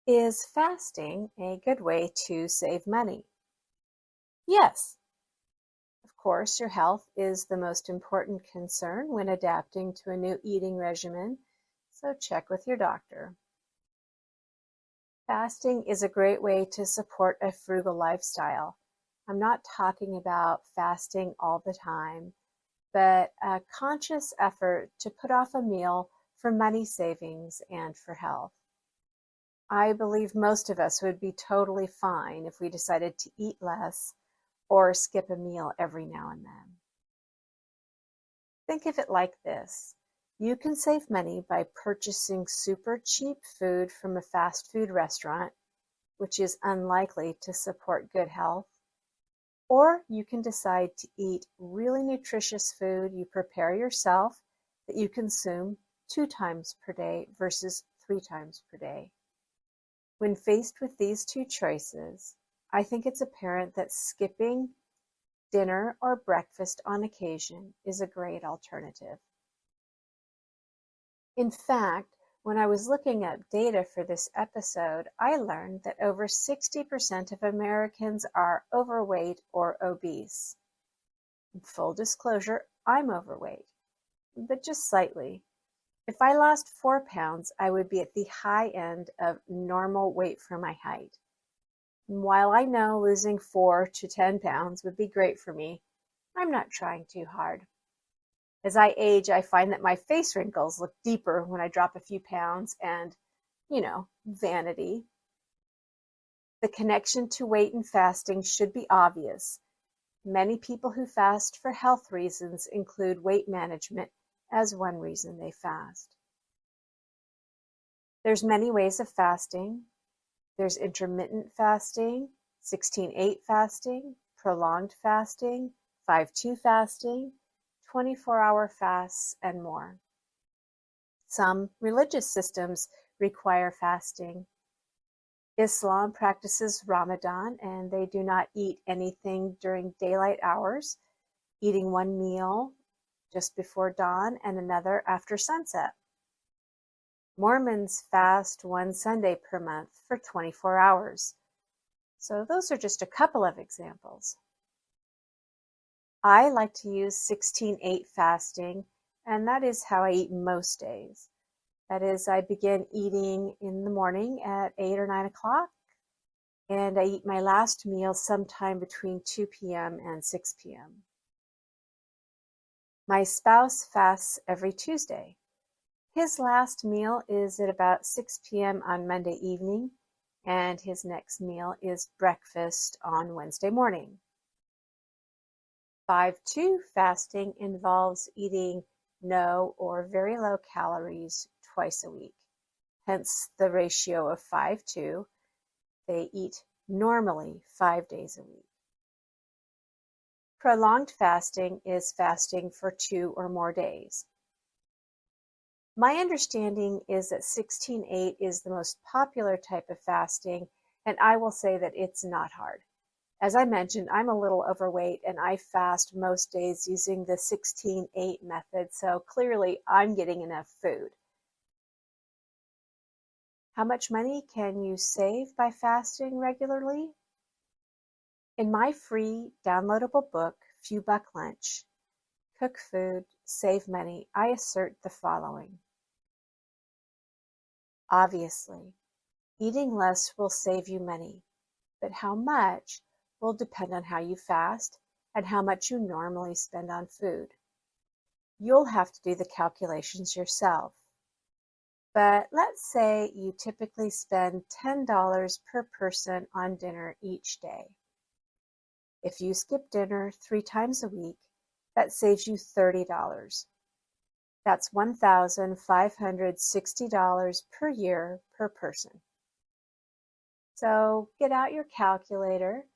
Is fasting a good way to save money? Yes, of course, your health is the most important concern when adapting to a new eating regimen, so check with your doctor. Fasting is a great way to support a frugal lifestyle. I'm not talking about fasting all the time, but a conscious effort to put off a meal for money savings and for health. I believe most of us would be totally fine if we decided to eat less or skip a meal every now and then. Think of it like this. You can save money by purchasing super cheap food from a fast food restaurant, which is unlikely to support good health, or you can decide to eat really nutritious food you prepare yourself that you consume 2 times per day versus 3 times per day. When faced with these two choices, I think it's apparent that skipping dinner or breakfast on occasion is a great alternative. In fact, when I was looking up data for this episode, I learned that over 60% of Americans are overweight or obese. In full disclosure, I'm overweight, but just slightly. If I lost 4 pounds, I would be at the high end of normal weight for my height. While I know losing 4 to 10 pounds would be great for me, I'm not trying too hard. As I age, I find that my face wrinkles look deeper when I drop a few pounds and, vanity. The connection to weight and fasting should be obvious. Many people who fast for health reasons include weight management as one reason they fast. There's many ways of fasting. There's intermittent fasting, 16/8 fasting, prolonged fasting, 5/2 fasting, 24-hour fasts, and more. Some religious systems require fasting. Islam practices Ramadan, and they do not eat anything during daylight hours, eating one meal just before dawn and another after sunset. Mormons fast one Sunday per month for 24 hours. So those are just a couple of examples. I like to use 16/8 fasting, and that is how I eat most days. That is, I begin eating in the morning at 8 or 9 o'clock, and I eat my last meal sometime between 2 p.m. and 6 p.m. My spouse fasts every Tuesday. His last meal is at about 6 p.m. on Monday evening, and his next meal is breakfast on Wednesday morning. 5/2 fasting involves eating no or very low calories twice a week, hence the ratio of 5/2. They eat normally 5 days a week. Prolonged fasting is fasting for 2 or more days. My understanding is that 16/8 is the most popular type of fasting, and I will say that it's not hard. As I mentioned, I'm a little overweight and I fast most days using the 16/8 method, so clearly I'm getting enough food. How much money can you save by fasting regularly? In my free downloadable book, Few Buck Lunch, Cook Food, Save Money, I assert the following. Obviously, eating less will save you money, but how much will depend on how you fast and how much you normally spend on food. You'll have to do the calculations yourself. But let's say you typically spend $10 per person on dinner each day. If you skip dinner 3 times a week, that saves you $30. That's $1,560 per year per person. So get out your calculator,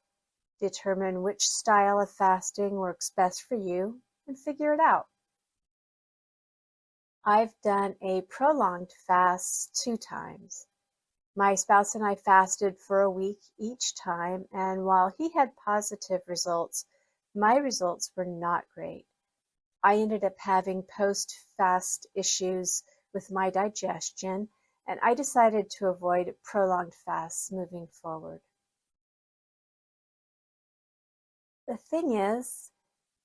determine which style of fasting works best for you, and figure it out. I've done a prolonged fast 2 times. My spouse and I fasted for a week each time, and while he had positive results, my results were not great. I ended up having post-fast issues with my digestion, and I decided to avoid prolonged fasts moving forward. The thing is,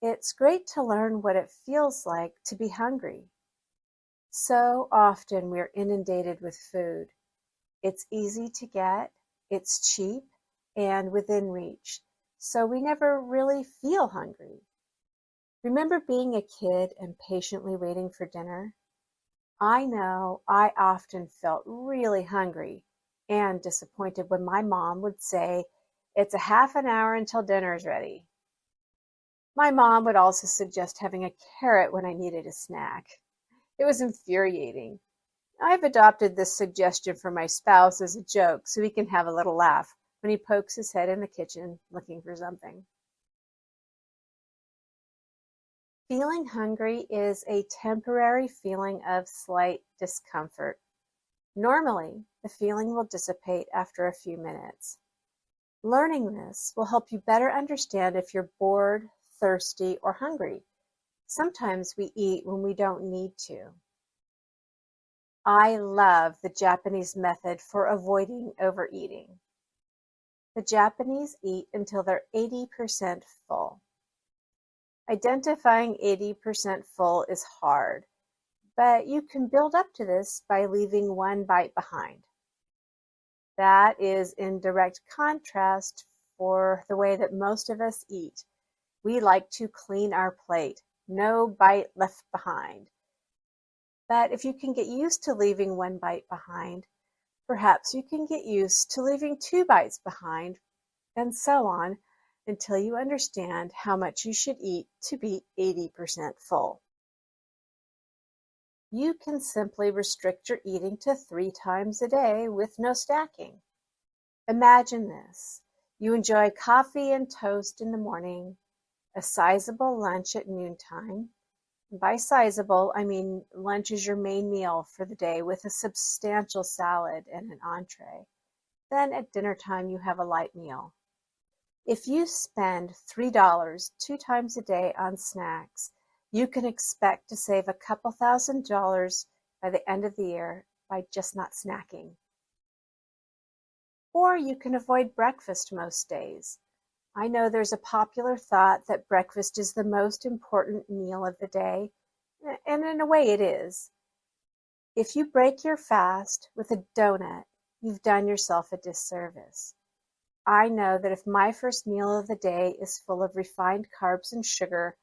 it's great to learn what it feels like to be hungry. So often we're inundated with food. It's easy to get, it's cheap, and within reach, so we never really feel hungry. Remember being a kid and patiently waiting for dinner? I know I often felt really hungry and disappointed when my mom would say, "It's a half an hour until dinner's ready." My mom would also suggest having a carrot when I needed a snack. It was infuriating. I've adopted this suggestion for my spouse as a joke so he can have a little laugh when he pokes his head in the kitchen looking for something. Feeling hungry is a temporary feeling of slight discomfort. Normally, the feeling will dissipate after a few minutes. Learning this will help you better understand if you're bored, thirsty, or hungry. Sometimes we eat when we don't need to. I love the Japanese method for avoiding overeating. The Japanese eat until they're 80% full. Identifying 80% full is hard, but you can build up to this by leaving one bite behind. That is in direct contrast for the way that most of us eat. We like to clean our plate, no bite left behind. But if you can get used to leaving one bite behind, perhaps you can get used to leaving 2 bites behind, and so on, until you understand how much you should eat to be 80% full. You can simply restrict your eating to 3 times a day with no stacking. Imagine this. You enjoy coffee and toast in the morning, a sizable lunch at noontime. By sizable, I mean lunch is your main meal for the day with a substantial salad and an entree. Then at dinner time, you have a light meal. If you spend $3 2 times a day on snacks, you can expect to save a couple $1,000 by the end of the year by just not snacking. Or you can avoid breakfast most days. I know there's a popular thought that breakfast is the most important meal of the day, and in a way it is. If you break your fast with a donut, you've done yourself a disservice. I know that if my first meal of the day is full of refined carbs and sugar,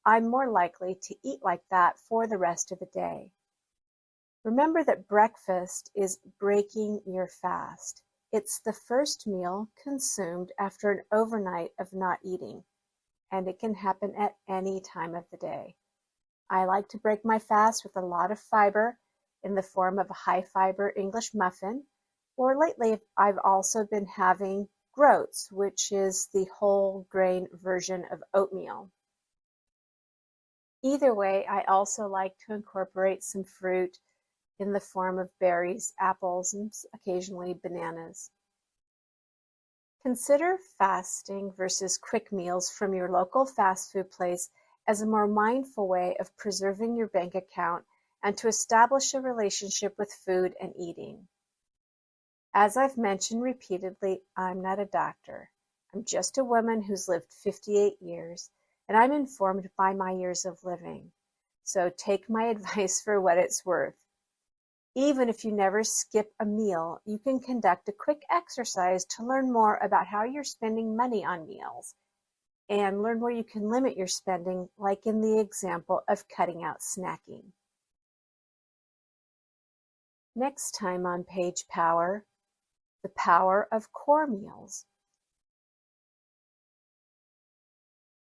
I'm more likely to eat like that for the rest of the day. Remember that breakfast is breaking your fast. It's the first meal consumed after an overnight of not eating, and it can happen at any time of the day. I like to break my fast with a lot of fiber in the form of a high-fiber English muffin, or lately I've also been having groats, which is the whole grain version of oatmeal. Either way, I also like to incorporate some fruit in the form of berries, apples, and occasionally bananas. Consider fasting versus quick meals from your local fast food place as a more mindful way of preserving your bank account and to establish a relationship with food and eating. As I've mentioned repeatedly, I'm not a doctor. I'm just a woman who's lived 58 years, and I'm informed by my years of living. So take my advice for what it's worth. Even if you never skip a meal, you can conduct a quick exercise to learn more about how you're spending money on meals and learn where you can limit your spending, like in the example of cutting out snacking. Next time on Page Power, the power of core meals.